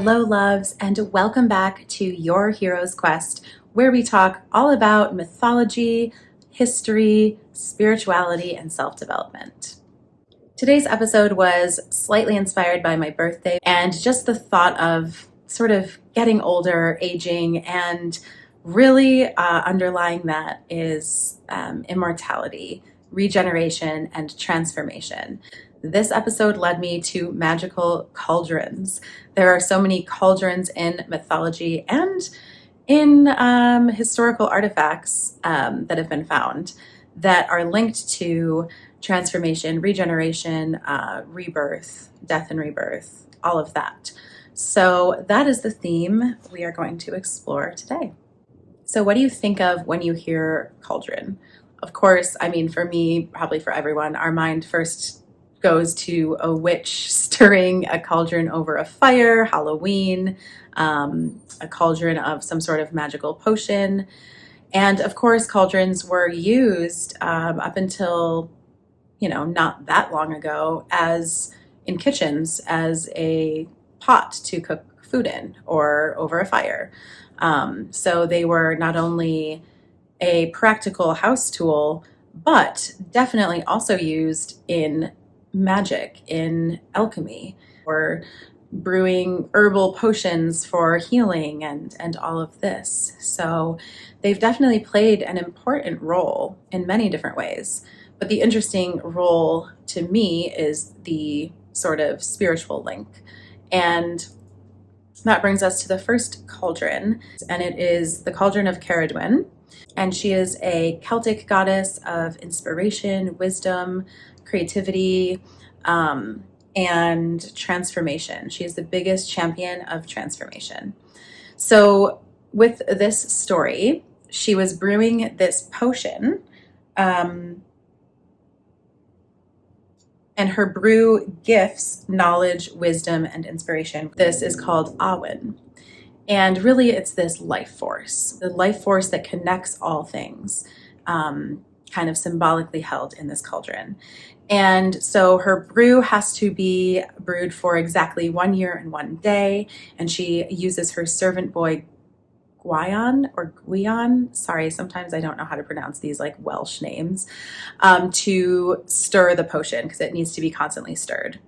Hello, loves, and welcome back to Your Hero's Quest, where we talk all about mythology, history, spirituality, and self-development. Today's episode was slightly inspired by my birthday and just the thought of sort of getting older, aging, and really underlying that is immortality, regeneration, and transformation. This episode led me to magical cauldrons. There are so many cauldrons in mythology and in historical artifacts that have been found that are linked to transformation, regeneration, rebirth, death and rebirth, all of that. So that is the theme we are going to explore today. So what do you think of when you hear cauldron? Of course, I mean, for me, probably for everyone, our mind first goes to a witch stirring a cauldron over a fire, Halloween, a cauldron of some sort of magical potion. And of course, cauldrons were used up until, not that long ago as in kitchens as a pot to cook food in or over a fire. So they were not only a practical house tool, but definitely also used in magic, in alchemy, or brewing herbal potions for healing and all of this. So they've definitely played an important role in many different ways. But the interesting role to me is the sort of spiritual link. And that brings us to the first cauldron, and it is the cauldron of Ceridwen. And she is a Celtic goddess of inspiration, wisdom, creativity, and transformation. She is the biggest champion of transformation. So with this story, she was brewing this potion, and her brew gifts knowledge, wisdom, and inspiration. This is called Awen. And really, it's this life force, the life force that connects all things, kind of symbolically held in this cauldron. And so her brew has to be brewed for exactly 1 year and 1 day. And she uses her servant boy, Gwion, sorry, sometimes I don't know how to pronounce these like Welsh names, to stir the potion because it needs to be constantly stirred.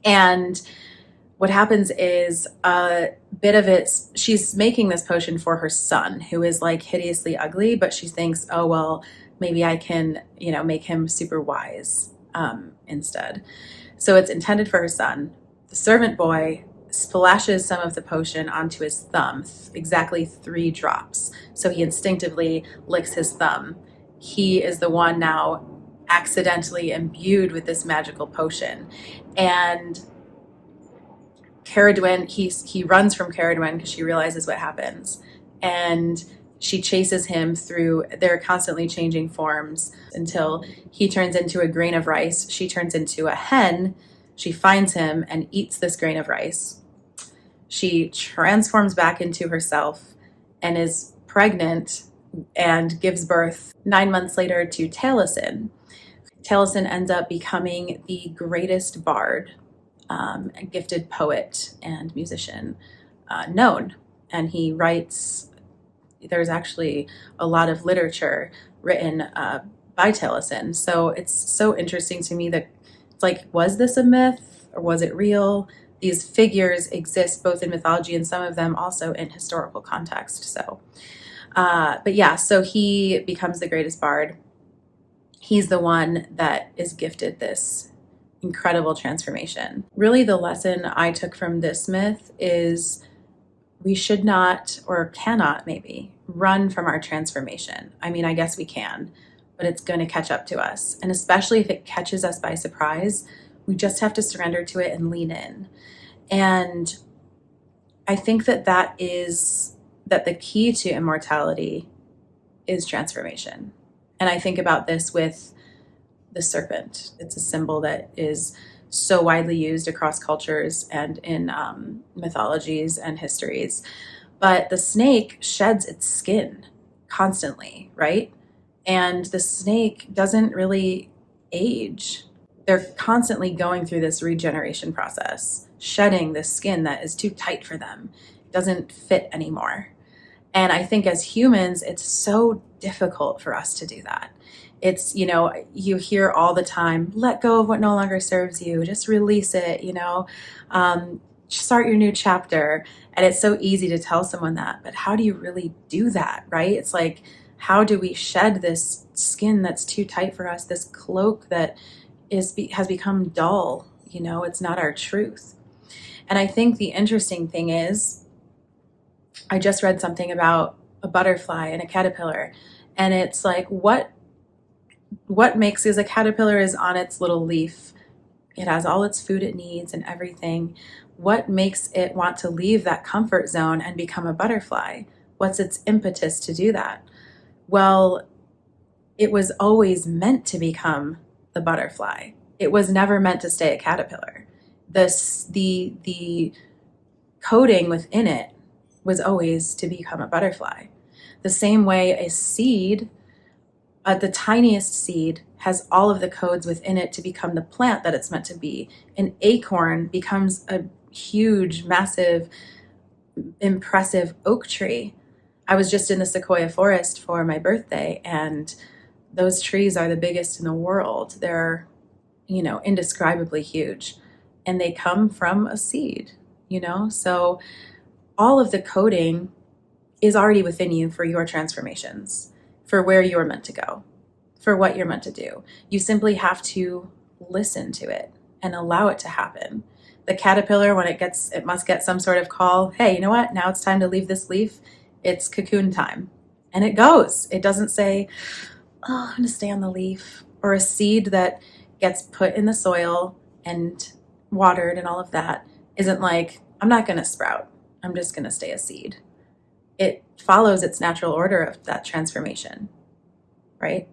And what happens is a bit of it, she's making this potion for her son, who is like hideously ugly, but she thinks, oh, well, maybe I can, make him super wise instead. So it's intended for her son. The servant boy splashes some of the potion onto his thumb, exactly 3 drops. So he instinctively licks his thumb. He is the one now accidentally imbued with this magical potion. And Ceridwen, he runs from Ceridwen because she realizes what happens. And she chases him through their constantly changing forms until he turns into a grain of rice. She turns into a hen. She finds him and eats this grain of rice. She transforms back into herself and is pregnant and gives birth 9 months later to Taliesin. Taliesin ends up becoming the greatest bard, a gifted poet and musician known. And he writes, there's actually a lot of literature written by Taliesin. So it's so interesting to me that it's like, was this a myth or was it real? These figures exist both in mythology and some of them also in historical context. So, but yeah, so he becomes the greatest bard. He's the one that is gifted this incredible transformation. Really, the lesson I took from this myth is we should not, or cannot maybe, run from our transformation. I mean, I guess we can, but it's going to catch up to us. And especially if it catches us by surprise, we just have to surrender to it and lean in. And I think that the key to immortality is transformation. And I think about this with the serpent. It's a symbol that is so widely used across cultures and in mythologies and histories. But the snake sheds its skin constantly, right? And the snake doesn't really age. they're constantly going through this regeneration process, shedding the skin that is too tight for them, it doesn't fit anymore. And I think as humans, it's so difficult for us to do that. It's, you hear all the time, let go of what no longer serves you, just release it, start your new chapter. And it's so easy to tell someone that, but how do you really do that, right? It's like, how do we shed this skin that's too tight for us, this cloak that has become dull? It's not our truth. And I think the interesting thing is, I just read something about a butterfly and a caterpillar, and it's like, what makes is a caterpillar is on its little leaf. It has all its food it needs and everything. What makes it want to leave that comfort zone and become a butterfly? What's its impetus to do that? Well, it was always meant to become the butterfly. It was never meant to stay a caterpillar. The coding within it was always to become a butterfly. The same way a seed, the tiniest seed, has all of the codes within it to become the plant that it's meant to be. An acorn becomes a huge, massive, impressive oak tree. I was just in the sequoia forest for my birthday, and those trees are the biggest in the world. They're, indescribably huge, and they come from a seed, So all of the coding is already within you for your transformations, for where you're meant to go, for what you're meant to do. You simply have to listen to it and allow it to happen. The caterpillar, when it must get some sort of call, hey, you know what? Now it's time to leave this leaf. It's cocoon time. And it goes. It doesn't say, oh, I'm going to stay on the leaf. Or a seed that gets put in the soil and watered and all of that isn't like, I'm not going to sprout. I'm just going to stay a seed. It follows its natural order of that transformation, right?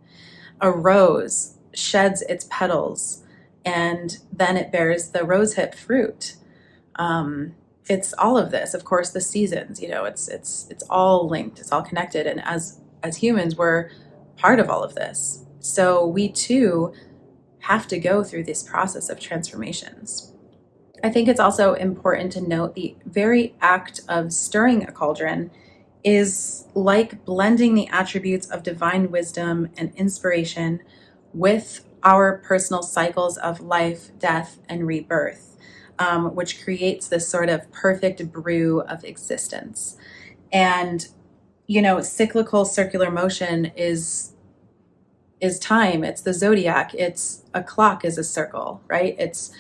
A rose sheds its petals and then it bears the rosehip fruit. It's all of this. Of course, the seasons, it's all linked. It's all connected. And as humans, we're part of all of this. So we too have to go through this process of transformations. I think it's also important to note the very act of stirring a cauldron is like blending the attributes of divine wisdom and inspiration with our personal cycles of life, death, and rebirth, which creates this sort of perfect brew of existence. And, cyclical circular motion is time. It's the zodiac. It's a clock is a circle, right? It's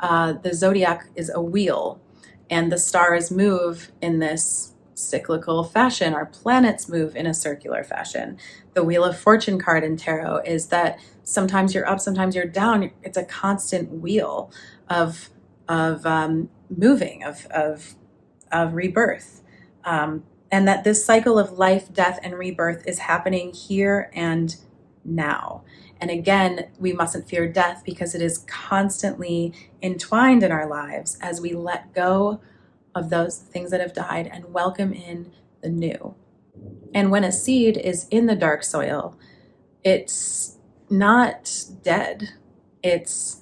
the zodiac is a wheel, and the stars move in this cyclical fashion. Our planets move in a circular fashion. The Wheel of Fortune card in tarot is that sometimes you're up, sometimes you're down. It's a constant wheel of moving, of rebirth, and that this cycle of life, death, and rebirth is happening here and now. And again, we mustn't fear death because it is constantly entwined in our lives as we let go of those things that have died and welcome in the new. And when a seed is in the dark soil, it's not dead. It's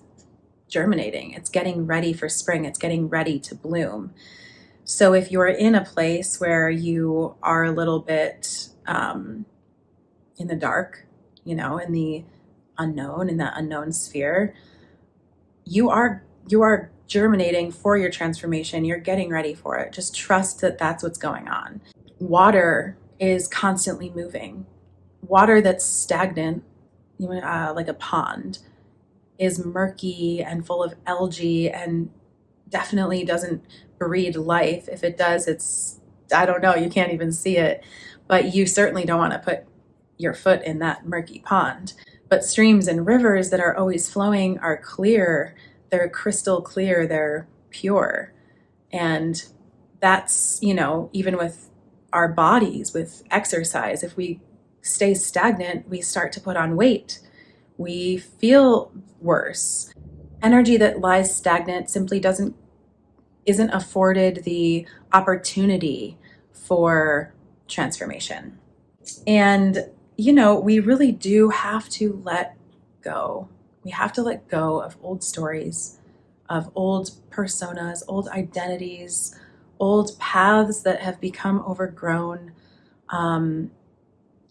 germinating. It's getting ready for spring. It's getting ready to bloom. So if you're in a place where you are a little bit in the dark, in the unknown, in that unknown sphere, you are germinating for your transformation. You're getting ready for it. Just trust that that's what's going on. Water is constantly moving. Water that's stagnant, like a pond, is murky and full of algae and definitely doesn't breed life. If it does, I don't know, you can't even see it. But you certainly don't want to put your foot in that murky pond. But streams and rivers that are always flowing are clear. They're crystal clear. They're pure. And that's, even with our bodies, with exercise, if we stay stagnant, we start to put on weight. We feel worse. Energy that lies stagnant simply isn't afforded the opportunity for transformation. And we really do have to let go. We have to let go of old stories, of old personas, old identities, old paths that have become overgrown,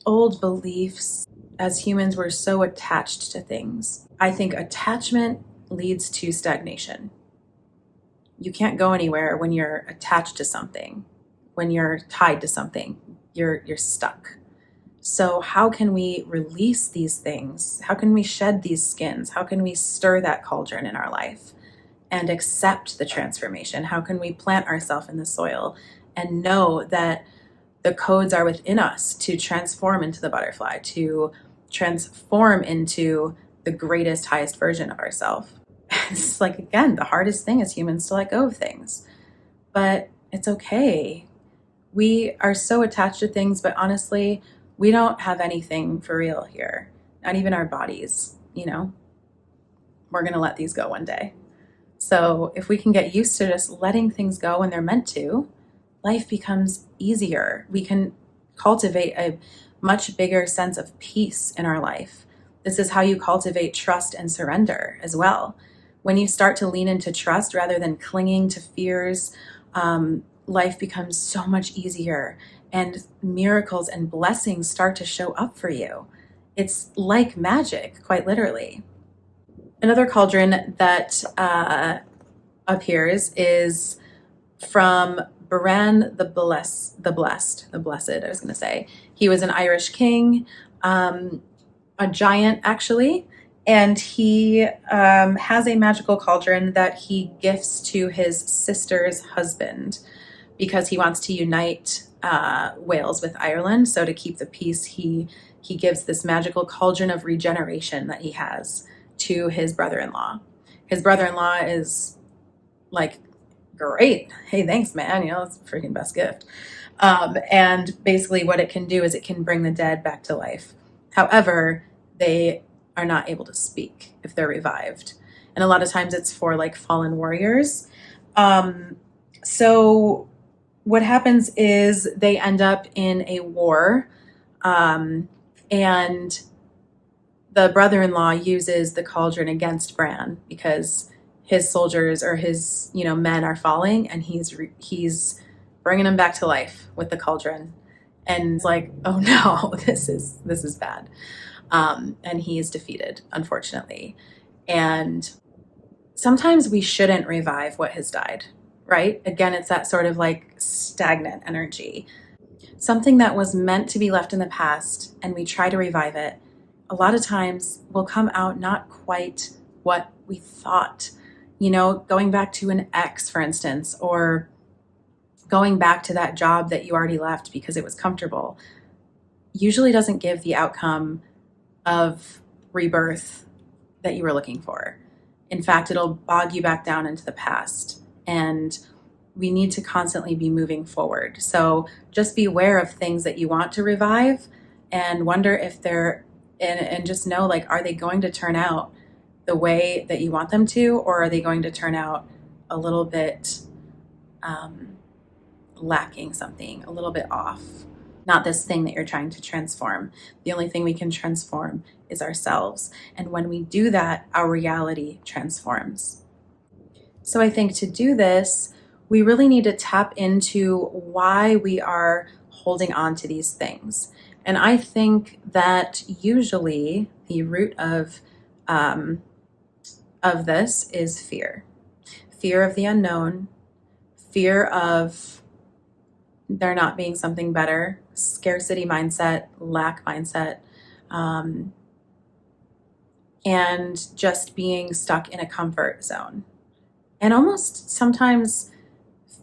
old beliefs. As humans, we're so attached to things. I think attachment leads to stagnation. You can't go anywhere when you're attached to something. When you're tied to something, you're stuck. So how can we release these things? How can we shed these skins? How can we stir that cauldron in our life and accept the transformation? How can we plant ourselves in the soil and know that the codes are within us to transform into the butterfly, to transform into the greatest, highest version of ourselves? It's like, again, the hardest thing as humans to let go of things. But it's okay. We are so attached to things, but honestly, we don't have anything for real here. Not even our bodies, We're going to let these go one day. So if we can get used to just letting things go when they're meant to, life becomes easier. We can cultivate a much bigger sense of peace in our life. This is how you cultivate trust and surrender as well. When you start to lean into trust rather than clinging to fears, life becomes so much easier and miracles and blessings start to show up for you. It's like magic, quite literally. Another cauldron that appears is from Bran the Blessed, I was going to say. He was an Irish king, a giant actually, and he has a magical cauldron that he gifts to his sister's husband because he wants to unite Wales with Ireland. So to keep the peace, he gives this magical cauldron of regeneration that he has to his brother-in-law. His brother-in-law is like, great. Hey, thanks, man. It's the freaking best gift. And basically what it can do is it can bring the dead back to life. However, they are not able to speak if they're revived. And a lot of times it's for like fallen warriors. So what happens is they end up in a war, and the brother-in-law uses the cauldron against Bran because his soldiers or his men are falling, and he's bringing them back to life with the cauldron, and it's like, oh no, this is bad, and he is defeated, unfortunately. And sometimes we shouldn't revive what has died, right? Again, it's that sort of like stagnant energy, something that was meant to be left in the past, and we try to revive it. A lot of times will come out not quite what we thought. Going back to an ex, for instance, or going back to that job that you already left because it was comfortable, usually doesn't give the outcome of rebirth that you were looking for. In fact, it'll bog you back down into the past. And we need to constantly be moving forward. So just be aware of things that you want to revive and wonder if they're, and just know, like, are they going to turn out the way that you want them to, or are they going to turn out a little bit lacking something, a little bit off? Not this thing that you're trying to transform. The only thing we can transform is ourselves. And when we do that, our reality transforms. So I think to do this, we really need to tap into why we are holding on to these things. And I think that usually the root of this is fear. Fear of the unknown, fear of there not being something better, scarcity mindset, lack mindset, and just being stuck in a comfort zone. And almost sometimes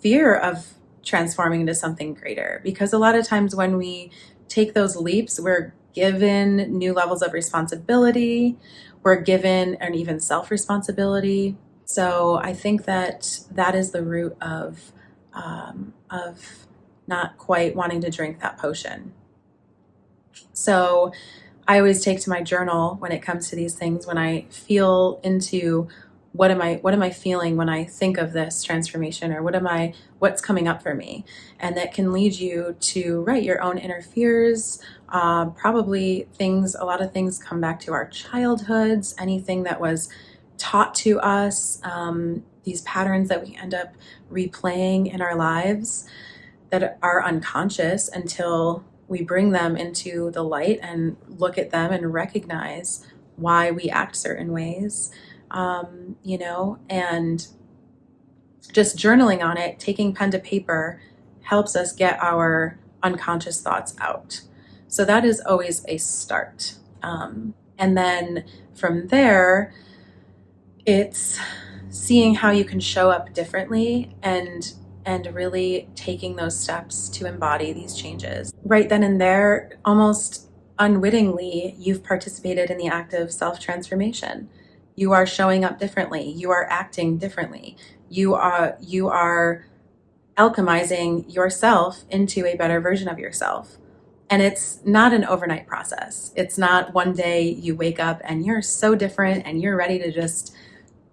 fear of transforming into something greater, because a lot of times when we take those leaps, we're given new levels of responsibility, we're given an even self-responsibility. So I think that is the root of not quite wanting to drink that potion. So I always take to my journal when it comes to these things, when I feel into what am I feeling when I think of this transformation, or what's coming up for me? And that can lead you to write your own inner fears. Probably a lot of things come back to our childhoods, anything that was taught to us, these patterns that we end up replaying in our lives that are unconscious until we bring them into the light and look at them and recognize why we act certain ways, and just journaling on it, taking pen to paper, helps us get our unconscious thoughts out. So that is always a start. And then from there, it's seeing how you can show up differently and really taking those steps to embody these changes. Right then and there, almost unwittingly, you've participated in the act of self-transformation. You are showing up differently. You are acting differently. You are alchemizing yourself into a better version of yourself. And it's not an overnight process. It's not one day you wake up and you're so different and you're ready to just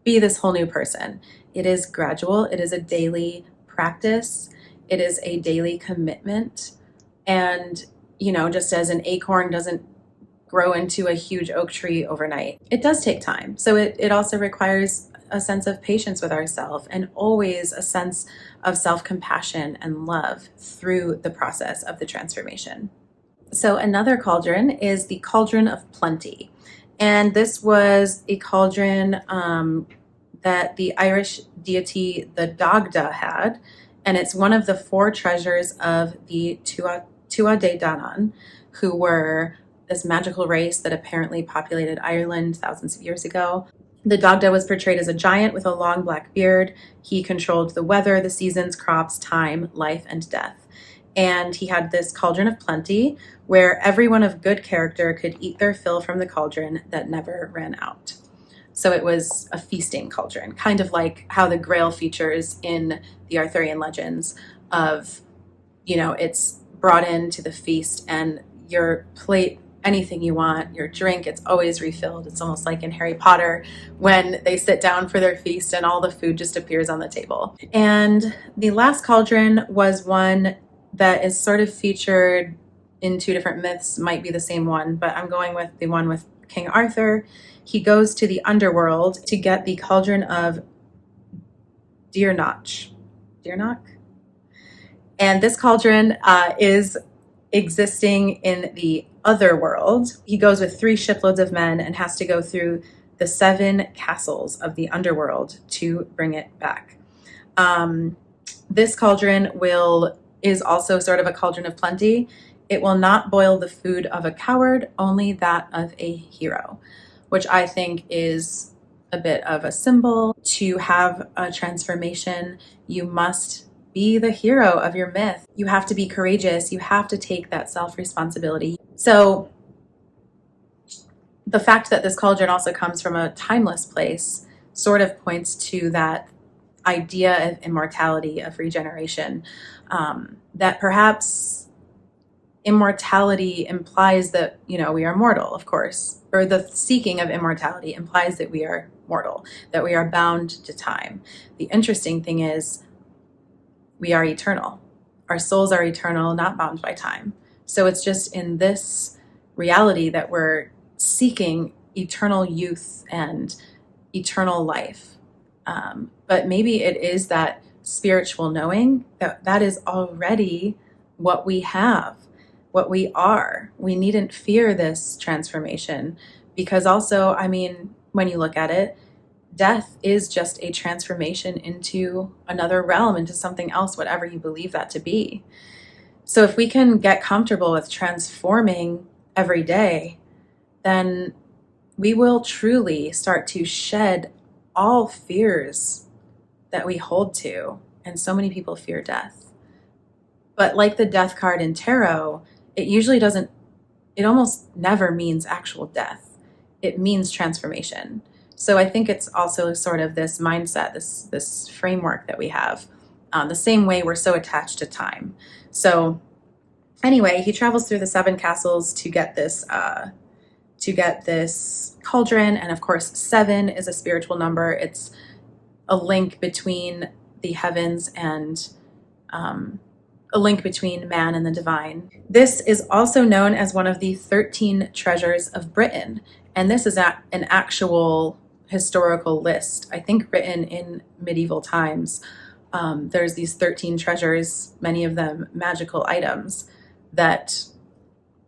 be this whole new person. It is gradual. It is a daily practice. It is a daily commitment. And, just as an acorn doesn't grow into a huge oak tree overnight, it does take time. So it also requires a sense of patience with ourselves, and always a sense of self-compassion and love through the process of the transformation. So another cauldron is the cauldron of plenty. And this was a cauldron that the Irish deity, the Dagda, had. And it's one of the 4 treasures of the Tuatha De Danann, who were this magical race that apparently populated Ireland thousands of years ago. The Dagda was portrayed as a giant with a long black beard. He controlled the weather, the seasons, crops, time, life, and death. And he had this cauldron of plenty where everyone of good character could eat their fill from the cauldron that never ran out. So it was a feasting cauldron, kind of like how the Grail features in the Arthurian legends of, it's brought into the feast and your plate, anything you want, your drink, it's always refilled. It's almost like in Harry Potter when they sit down for their feast and all the food just appears on the table. And the last cauldron was one that is sort of featured in 2 different myths, might be the same one, but I'm going with the one with King Arthur. He goes to the underworld to get the cauldron of Dearnoch. And this cauldron is existing in the other world. He goes with 3 shiploads of men and has to go through the 7 castles of the underworld to bring it back. This cauldron is also sort of a cauldron of plenty. It will not boil the food of a coward, only that of a hero, which I think is a bit of a symbol. To have a transformation, you must be the hero of your myth. You have to be courageous. You have to take that self-responsibility. So the fact that this cauldron also comes from a timeless place sort of points to that idea of immortality, of regeneration, that perhaps immortality implies that, we are mortal, of course, or the seeking of immortality implies that we are mortal, that we are bound to time. The interesting thing is we are eternal. Our souls are eternal, not bound by time. So it's just in this reality that we're seeking eternal youth and eternal life. But maybe it is that spiritual knowing that is already what we have, what we are. We needn't fear this transformation because also, when you look at it, death is just a transformation into another realm, into something else, whatever you believe that to be. So if we can get comfortable with transforming every day, then we will truly start to shed all fears that we hold to. And so many people fear death. But like the death card in tarot, it almost never means actual death. It means transformation. So I think it's also sort of this mindset, this framework that we have, the same way we're so attached to time. So anyway, he travels through the 7 castles to get this to get this cauldron. And of course, 7 is a spiritual number. It's a link between the heavens and a link between man and the divine. This is also known as one of the 13 treasures of Britain. And this is an actual historical list, I think written in medieval times. There's these 13 treasures, many of them magical items that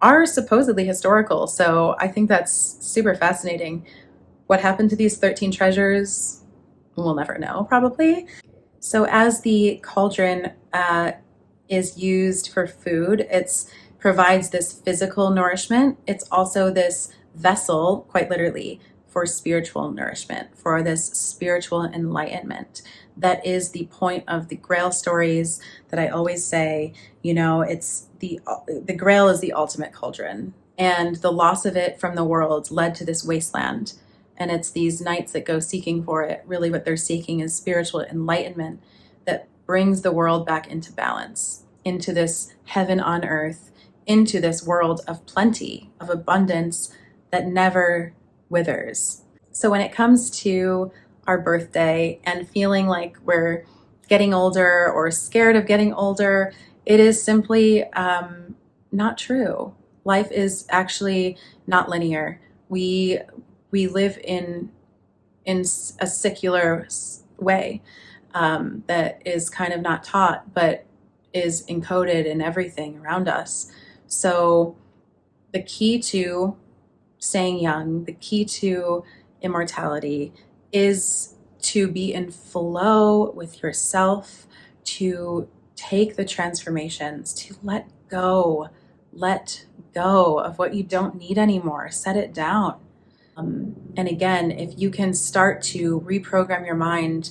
are supposedly historical. So I think that's super fascinating. What happened to these 13 treasures? We'll never know, probably. So as the cauldron is used for food, it provides this physical nourishment. It's also this vessel, quite literally, for spiritual nourishment, for this spiritual enlightenment. That is the point of the Grail stories that I always say. It's the Grail is the ultimate cauldron, and the loss of it from the world led to this wasteland. And it's these knights that go seeking for it. Really what they're seeking is spiritual enlightenment that brings the world back into balance, into this heaven on earth, into this world of plenty, of abundance that never withers. So when it comes to our birthday and feeling like we're getting older or scared of getting older, it is simply not true. Life is actually not linear. We live in a secular way that is kind of not taught, but is encoded in everything around us. So the key to staying young, the key to immortality is to be in flow with yourself, to take the transformations, to let go of what you don't need anymore, set it down. And again, if you can start to reprogram your mind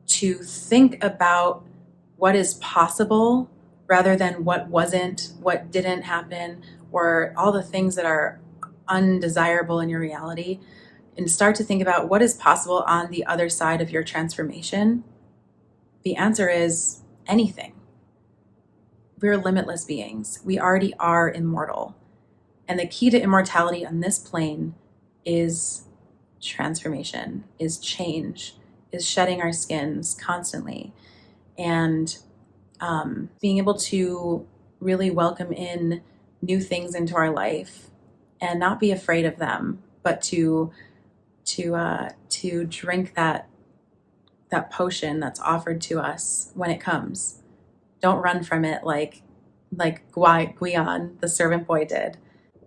to think about what is possible rather than what wasn't, what didn't happen, or all the things that are undesirable in your reality, and start to think about what is possible on the other side of your transformation, the answer is anything. We're limitless beings. We already are immortal. And the key to immortality on this plane is transformation, is change, is shedding our skins constantly, and being able to really welcome in new things into our life and not be afraid of them, but to drink that potion that's offered to us when it comes. Don't run from it like Guion, the servant boy, did.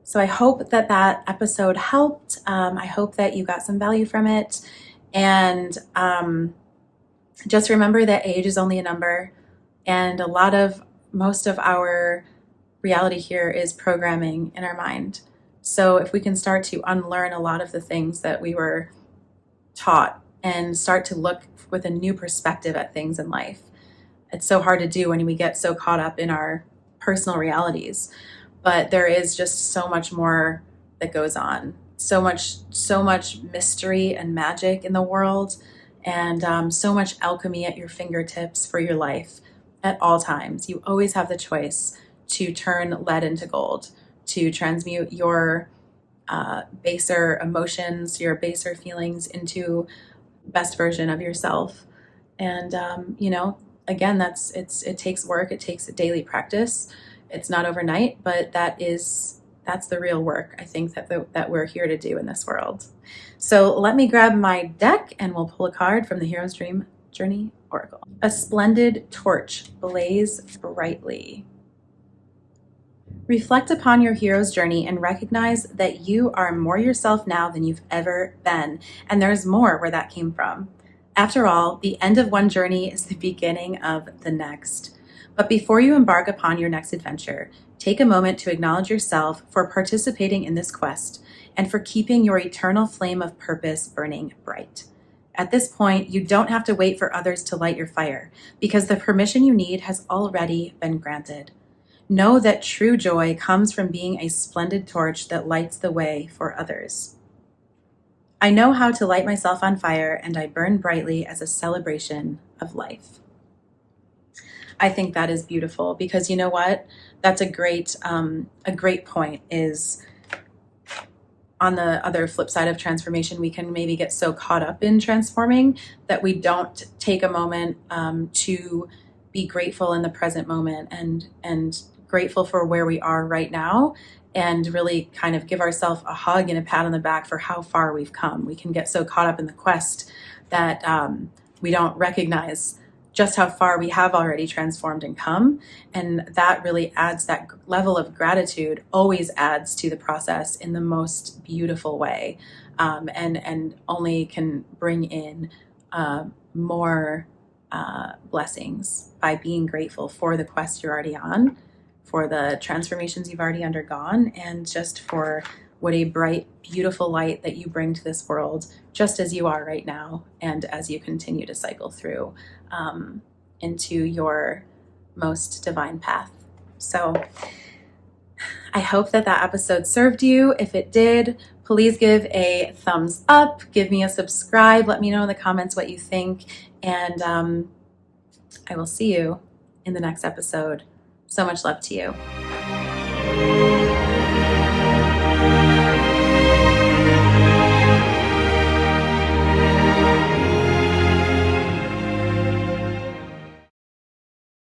So I hope that episode helped. I hope that you got some value from it. And just remember that age is only a number. And most of our reality here is programming in our mind. So if we can start to unlearn a lot of the things that we were taught and start to look with a new perspective at things in life. It's so hard to do when we get so caught up in our personal realities. But there is just so much more that goes on. So much mystery and magic in the world, and so much alchemy at your fingertips for your life at all times. You always have the choice to turn lead into gold, to transmute your baser emotions, your baser feelings into best version of yourself. And again, it takes work. It takes a daily practice. It's not overnight, but that's the real work, I think, that we're here to do in this world. So let me grab my deck and we'll pull a card from the Hero's Dream Journey Oracle. A splendid torch, blaze brightly. Reflect upon your hero's journey and recognize that you are more yourself now than you've ever been, and there's more where that came from. After all, the end of one journey is the beginning of the next. But before you embark upon your next adventure, take a moment to acknowledge yourself for participating in this quest and for keeping your eternal flame of purpose burning bright. At this point, you don't have to wait for others to light your fire, because the permission you need has already been granted. Know that true joy comes from being a splendid torch that lights the way for others. I know how to light myself on fire, and I burn brightly as a celebration of life. I think that is beautiful, because you know what? That's a great point, is on the other flip side of transformation, we can maybe get so caught up in transforming that we don't take a moment to be grateful in the present moment and grateful for where we are right now, and really kind of give ourselves a hug and a pat on the back for how far we've come. We can get so caught up in the quest that we don't recognize just how far we have already transformed and come. And that really adds, that level of gratitude always adds to the process in the most beautiful way, and only can bring in more blessings by being grateful for the quest you're already on, for the transformations you've already undergone, and just for what a bright, beautiful light that you bring to this world, just as you are right now, and as you continue to cycle through into your most divine path. So I hope that episode served you. If it did, please give a thumbs up, give me a subscribe, let me know in the comments what you think, and I will see you in the next episode. So much love to you.